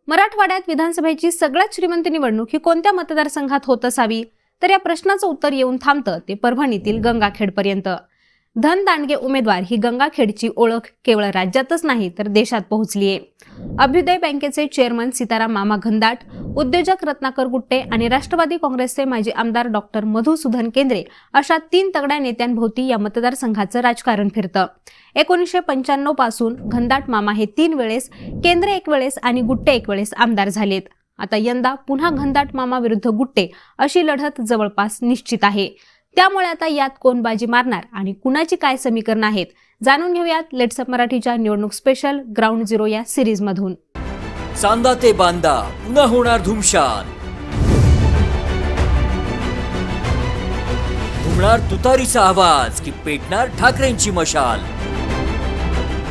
मराठवाड्यात विधानसभेची सगळ्यात श्रीमंत निवडणूक ही कोणत्या मतदारसंघात होत असावी? तर या प्रश्नाचं उत्तर येऊन थांबतं ते परभणीतील गंगाखेडपर्यंत. धनदांडगे उमेदवार ही गंगाखेडची ओळख केवळ राज्यातच नाही तर देशात पोहोचलीये. अभ्युदय बँकेचे चेअरमन सीताराम मामा घनदाट, उद्योजक रत्नाकर गुट्टे आणि राष्ट्रवादी काँग्रेसचे माजी आमदार डॉक्टर मधुसूदन केंद्रे अशा 3 तगड्या नेत्यांभोवती या मतदारसंघाचं राजकारण फिरतं. 1995 पासून घनदाट मामा हे 3 वेळेस, केंद्रे 1 वेळेस आणि गुट्टे 1 वेळेस आमदार झालेत. आता यंदा पुन्हा घनदाट मामा विरुद्ध गुट्टे अशी लढत जवळपास निश्चित आहे. त्यामुळे आता यात कोण बाजी मारणार आणि कुणाची काय समीकरण आहेत जाणून घेऊयात लेट्स अप मराठीच्या निवडणूक स्पेशल ग्राउंड झिरो या सिरीज मधून. चांदा ते बांदा पुन्हा होणार धुमशान. घुमणार तुतारीचा आवाज की पेटणार ठाकरेंची मशाल.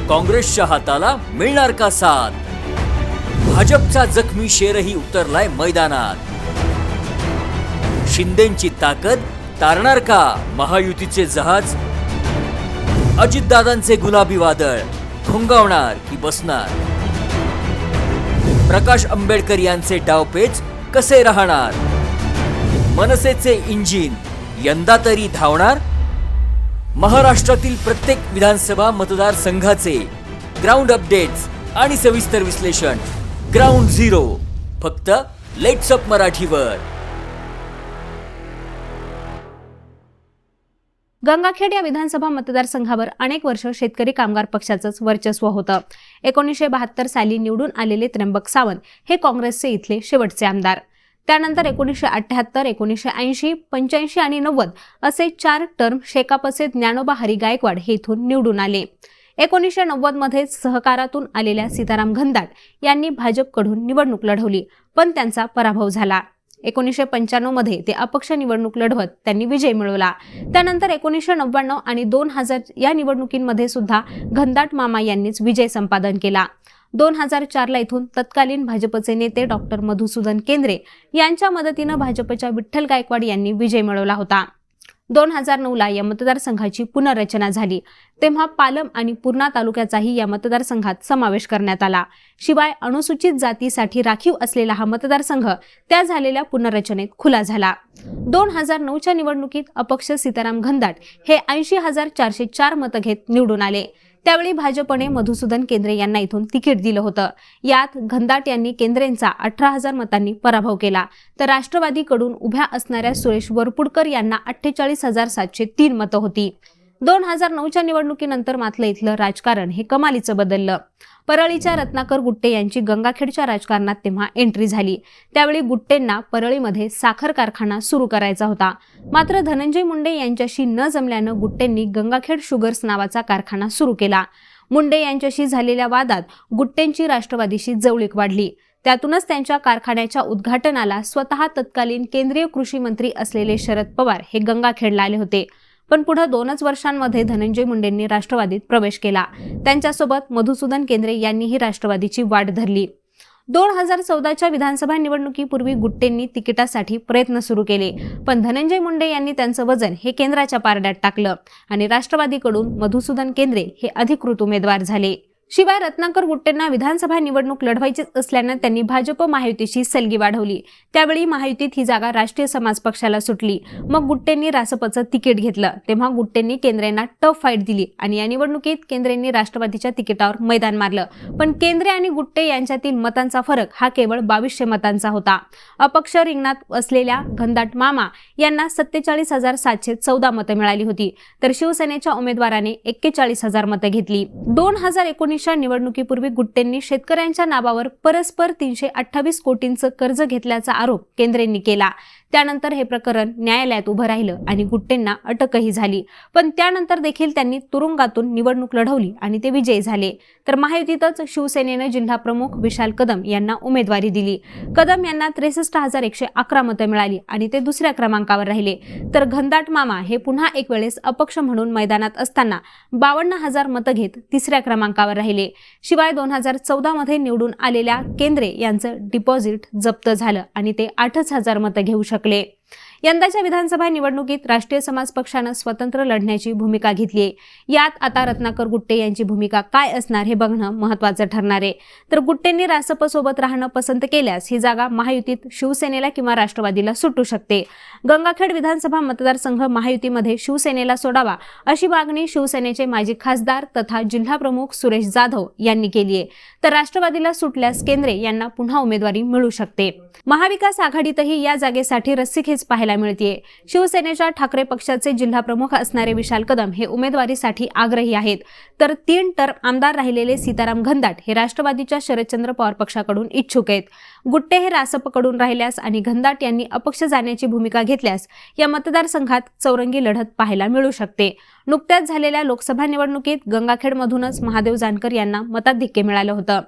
काँग्रेसच्या हाताला मिळणार का साथ? भाजपचा जखमी शेरही उतरलाय मैदानात. शिंदेंची ताकद तारणार का महायुतीचे जहाज? अजितदादांचे गुलाबी वादळ घोंगावणार की बसणार? प्रकाश आंबेडकर यांचे डावपेच कसे राहणार? मनसेचे इंजिन यंदा तरी धावणार? महाराष्ट्रातील प्रत्येक विधानसभा मतदारसंघाचे ग्राउंड अपडेट्स आणि सविस्तर विश्लेषण ग्राउंड झिरो फक्त लेट्स अप मराठीवर. गंगाखेड या विधानसभा मतदारसंघावर अनेक वर्ष शेतकरी कामगार पक्षाचंच वर्चस्व होतं. 1972 साली निवडून आलेले त्र्यंबक सावंत हे काँग्रेसचे इथले शेवटचे आमदार. त्यानंतर 1978, 1980, 85 आणि 90 असे 4 टर्म शेकापचे ज्ञानोबा हरी गायकवाड हे इथून निवडून आले. 1990 मध्ये सहकारातून आलेल्या सीताराम घनदाट यांनी भाजपकडून निवडणूक लढवली, पण त्यांचा पराभव झाला. 1995 मध्ये ते अपक्ष निवडणूक लढवत त्यांनी विजय मिळवला. त्यानंतर 1999 आणि 2000 या निवडणुकीमध्ये सुद्धा घनदाट मामा यांनीच विजय संपादन केला. 2004 ला इथून तत्कालीन भाजपचे नेते डॉक्टर मधुसूदन केंद्रे यांच्या मदतीनं भाजपच्या विठ्ठल गायकवाड यांनी विजय मिळवला होता. 2009 ला या मतदारसंघाची पुनर्रचना झाली, तेव्हा पालम आणि पूर्णा तालुक्याचाही या मतदारसंघात समावेश करण्यात आला. शिवाय अनुसूचित जातीसाठी राखीव असलेला हा मतदारसंघ त्या झालेल्या पुनर्रचनेत खुला झाला. 2009च्या निवडणुकीत अपक्ष सीताराम घनदाट हे 80,404 मतं घेत निवडून आले. त्यावेळी भाजपने मधुसूदन केंद्रे यांना इथून तिकीट दिलं होतं. यात घनदाट यांनी केंद्रेंचा 18,000 मतांनी पराभव केला, तर राष्ट्रवादीकडून उभ्या असणाऱ्या सुरेश वरपुडकर यांना 48,703 मतं होती. 2009च्या निवडणुकीनंतर मात्र इथलं राजकारण हे कमालीचं बदललं. परळीच्या रत्नाकर गुट्टे यांची गंगाखेडच्या राजकारणात तेव्हा एंट्री झाली. त्यावेळी गुट्टेंना परळीमध्ये साखर कारखाना सुरू करायचा होता. मात्र धनंजय मुंडे यांच्याशी न जमल्यानं गुट्टेंनी गंगाखेड शुगर्स नावाचा कारखाना सुरू केला. मुंडे यांच्याशी झालेल्या वादात गुट्टेंची राष्ट्रवादीशी जवळीक वाढली. त्यातूनच त्यांच्या कारखान्याच्या उद्घाटनाला स्वतः तत्कालीन केंद्रीय कृषी मंत्री असलेले शरद पवार हे गंगाखेडला आले होते. पण पुढे 2च वर्षांमध्ये धनंजय मुंडेंनी राष्ट्रवादीत प्रवेश केला. त्यांच्यासोबत मधुसूदन केंद्रे यांनीही राष्ट्रवादीची वाट धरली. 2014च्या विधानसभा निवडणुकीपूर्वी गुट्टेंनी तिकिटासाठी प्रयत्न सुरू केले, पण धनंजय मुंडे यांनी त्यांचं वजन हे केंद्राच्या पारड्यात टाकलं आणि राष्ट्रवादीकडून मधुसूदन केंद्रे हे अधिकृत उमेदवार झाले. शिवाय रत्नाकर गुट्टेंना विधानसभा निवडणूक लढवायचीच असल्यानं त्यांनी भाजप महायुतीशी सलगी वाढवली. त्यावेळी महायुतीत ही जागा राष्ट्रीय समाज पक्षाला सुटली. मग गुट्टेंनी रासपचं तिकीट घेतलं. तेव्हा गुट्टेंनी केंद्रेंना टफ फाईट दिली आणि या निवडणुकीत केंद्रेंनी राष्ट्रवादीच्या तिकिटावर मैदान मारलं. पण केंद्रे आणि गुट्टे यांच्यातील मतांचा फरक हा केवळ 2200 मतांचा होता. अपक्ष रिंगणात असलेल्या घनदाट मामा यांना 47,714 मतं मिळाली होती, तर शिवसेनेच्या उमेदवाराने 41,000 मतं घेतली. 2019 निवडणुकीपूर्वी गुट्टेंनी शेतकऱ्यांच्या नावावर परस्पर 328 कोटींचं कर्ज घेतल्याचा आरोप केंद्रेंनी केला. त्यानंतर हे प्रकरण न्यायालयात उभं राहिलं आणि गुट्टेंना अटकही झाली. पण त्यानंतर देखील त्यांनी तुरुंगातून निवडणूक लढवली आणि ते विजयी झाले. तर महायुतीतच शिवसेनेनं जिल्हा प्रमुख विशाल कदम यांना उमेदवारी दिली. कदम यांना 63,111 मतं मिळाली आणि ते दुसऱ्या क्रमांकावर राहिले. तर घनदाट मामा हे पुन्हा एक वेळेस अपक्ष म्हणून मैदानात असताना 52,000 मतं घेत तिसऱ्या क्रमांकावर राहिले. शिवाय 2014 मध्ये निवडून आलेल्या केंद्रे यांचं डिपॉझिट जप्त झालं आणि ते 8,000 मतं घेऊ शकले. यंदाच्या विधानसभा निवडणुकीत राष्ट्रीय समाज पक्षानं स्वतंत्र लढण्याची भूमिका घेतली आहे। यात आता रत्नाकर गुट्टे यांची भूमिका काय असणार हे बघणं महत्त्वाचं ठरणार आहे। तर गुट्टेंनी रासप सोबत राहणं पसंत केल्यास ही जागा महायुतीत शिवसेनेला किंवा राष्ट्रवादीला सुटू शकते। गंगाखेड विधानसभा मतदारसंघ महायुतीमध्ये शिवसेनेला सोडावा अशी मागणी शिवसेनेचे माजी खासदार तथा जिल्हा प्रमुख सुरेश जाधव यांनी केली आहे। तर राष्ट्रवादीला सुटल्यास केंद्रे यांना पुन्हा उमेदवारी मिळू शकते। महाविकास आघाडीतही या जागेसाठी रस्सीखेच पाहायला मिळते। शिवसेनेच्या ठाकरे पक्षाचे जिल्हा प्रमुख असणारे विशाल कदम हे उमेदवारीसाठी आग्रही आहेत, तर 3 टर्म आमदार राहिलेले सीताराम घनदाट हे राष्ट्रवादीच्या शरदचंद्र पवार पक्षाकडून इच्छुक आहेत। गुट्टे हे रासपकडून राहिल्यास आणि घनदाट यांनी अपक्ष जाण्याची भूमिका घेतल्यास या मतदारसंघात चौरंगी लढत पाहायला मिळू शकते। नुकत्याच झालेल्या लोकसभा निवडणुकीत गंगाखेडमधूनच महादेव जानकर यांना मताधिक्य मिळालं होतं।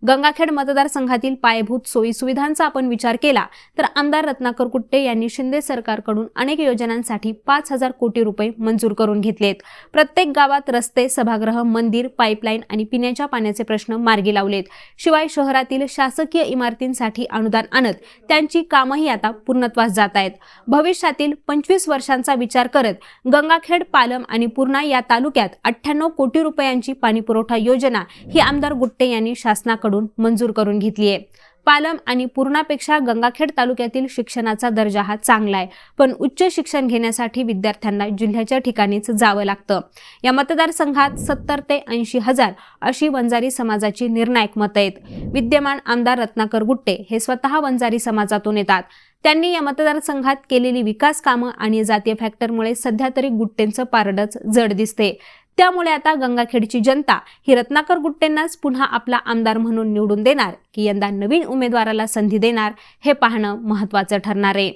गंगाखेड मतदारसंघातील पायाभूत सोयी सुविधांचा आपण विचार केला तर आमदार रत्नाकर गुट्टे यांनी शिंदे सरकारकडून अनेक योजनांसाठी 5,000 कोटी रुपये मंजूर करून घेतलेत। प्रत्येक गावात रस्ते, सभागृह, मंदिर, पाईपलाईन आणि पिण्याच्या पाण्याचे प्रश्न मार्गी लावलेत। शिवाय शहरातील शासकीय इमारतींसाठी अनुदान आणत त्यांची कामही आता पूर्णत्वास जात आहेत। भविष्यातील 25 वर्षांचा विचार करत गंगाखेड, पालम आणि पूर्णा या तालुक्यात 98 कोटी रुपयांची पाणीपुरवठा योजना ही आमदार गुट्टे यांनी शासनाकडून मंजूर करून घेतली आहे। पालम आणि पूर्णापेक्षा गंगाखेड तालुक्यातील शिक्षणाचा दर्जा हा चांगला आहे, पण उच्च शिक्षण घेण्यासाठी विद्यार्थ्यांना जिल्ह्याच्या ठिकाणीच जावं लागतं। या मतदारसंघात 70 ते 80 हजार अशी वंजारी समाजाची निर्णायक मतं आहेत। विद्यमान आमदार रत्नाकर गुट्टे हे स्वतः वंजारी समाजातून येतात। त्यांनी या मतदारसंघात केलेली विकास कामं आणि जातीय फॅक्टरमुळे सध्या तरी गुट्टेंचं पारडच जड दिसते। त्यामुळे आता गंगाखेडची जनता ही रत्नाकर गुट्टेंनाच पुन्हा आपला आमदार म्हणून निवडून देणार की यंदा नवीन उमेदवाराला संधी देणार हे पाहणं महत्त्वाचं ठरणार आहे।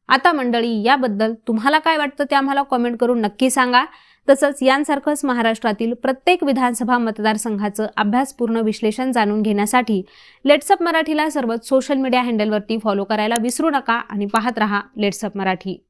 आता मंडळी, याबद्दल तुम्हाला काय वाटतं ते आम्हाला कॉमेंट करून नक्की सांगा। तसंच यांसारखंच महाराष्ट्रातील प्रत्येक विधानसभा मतदारसंघाचं अभ्यासपूर्ण विश्लेषण जाणून घेण्यासाठी लेट्स अप मराठीला सर्वच सोशल मीडिया हँडलवरती फॉलो करायला विसरू नका आणि पाहत रहा लेट्स अप मराठी।